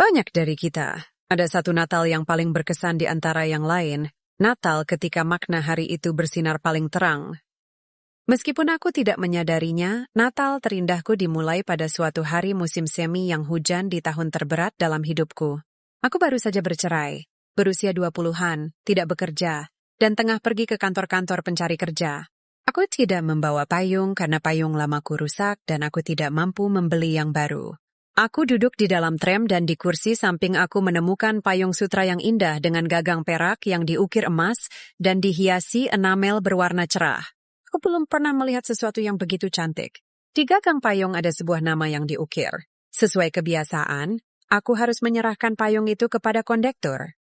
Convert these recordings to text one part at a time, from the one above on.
Banyak dari kita, ada satu Natal yang paling berkesan di antara yang lain, Natal ketika makna hari itu bersinar paling terang. Meskipun aku tidak menyadarinya, Natal terindahku dimulai pada suatu hari musim semi yang hujan di tahun terberat dalam hidupku. Aku baru saja bercerai, berusia 20-an, tidak bekerja, dan tengah pergi ke kantor-kantor pencari kerja. Aku tidak membawa payung karena payung lamaku rusak dan aku tidak mampu membeli yang baru. Aku duduk di dalam tram dan di kursi samping aku menemukan payung sutra yang indah dengan gagang perak yang diukir emas dan dihiasi enamel berwarna cerah. Aku belum pernah melihat sesuatu yang begitu cantik. Di gagang payung ada sebuah nama yang diukir. Sesuai kebiasaan, aku harus menyerahkan payung itu kepada kondektur.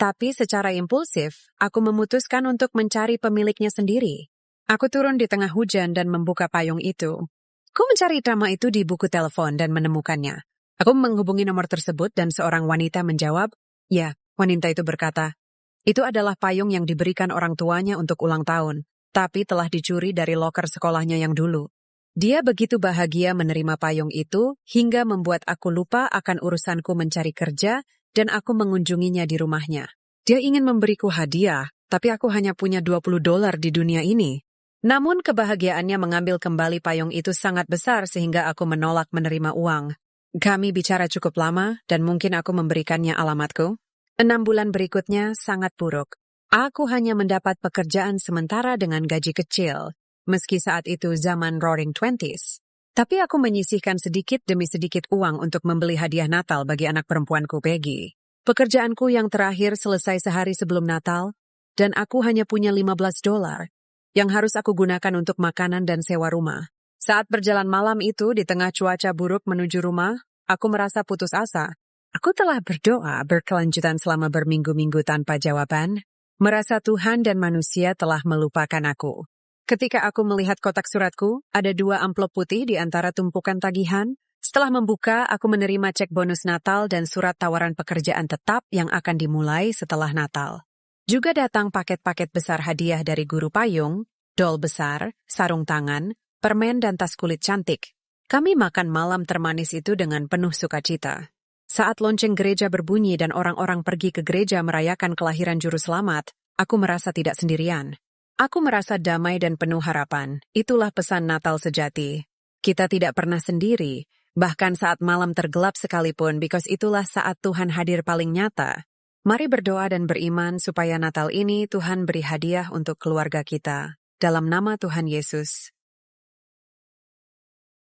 Tapi secara impulsif, aku memutuskan untuk mencari pemiliknya sendiri. Aku turun di tengah hujan dan membuka payung itu. Aku mencari nama itu di buku telepon dan menemukannya. Aku menghubungi nomor tersebut dan seorang wanita menjawab, ya, wanita itu berkata, itu adalah payung yang diberikan orang tuanya untuk ulang tahun, tapi telah dicuri dari loker sekolahnya yang dulu. Dia begitu bahagia menerima payung itu hingga membuat aku lupa akan urusanku mencari kerja dan aku mengunjunginya di rumahnya. Dia ingin memberiku hadiah, tapi aku hanya punya $20 di dunia ini. Namun kebahagiaannya mengambil kembali payung itu sangat besar sehingga aku menolak menerima uang. Kami bicara cukup lama dan mungkin aku memberikannya alamatku. 6 bulan berikutnya sangat buruk. Aku hanya mendapat pekerjaan sementara dengan gaji kecil, meski saat itu zaman Roaring Twenties. Tapi aku menyisihkan sedikit demi sedikit uang untuk membeli hadiah Natal bagi anak perempuanku Peggy. Pekerjaanku yang terakhir selesai sehari sebelum Natal, dan aku hanya punya $15 yang harus aku gunakan untuk makanan dan sewa rumah. Saat berjalan malam itu di tengah cuaca buruk menuju rumah, aku merasa putus asa. Aku telah berdoa berkelanjutan selama berminggu-minggu tanpa jawaban, merasa Tuhan dan manusia telah melupakan aku. Ketika aku melihat kotak suratku, ada 2 amplop putih di antara tumpukan tagihan. Setelah membuka, aku menerima cek bonus Natal dan surat tawaran pekerjaan tetap yang akan dimulai setelah Natal. Juga datang paket-paket besar hadiah dari guru payung, doll besar, sarung tangan, permen dan tas kulit cantik. Kami makan malam termanis itu dengan penuh sukacita. Saat lonceng gereja berbunyi dan orang-orang pergi ke gereja merayakan kelahiran Juru Selamat, aku merasa tidak sendirian. Aku merasa damai dan penuh harapan. Itulah pesan Natal sejati. Kita tidak pernah sendiri, bahkan saat malam tergelap sekalipun, because itulah saat Tuhan hadir paling nyata. Mari berdoa dan beriman supaya Natal ini Tuhan beri hadiah untuk keluarga kita. Dalam nama Tuhan Yesus.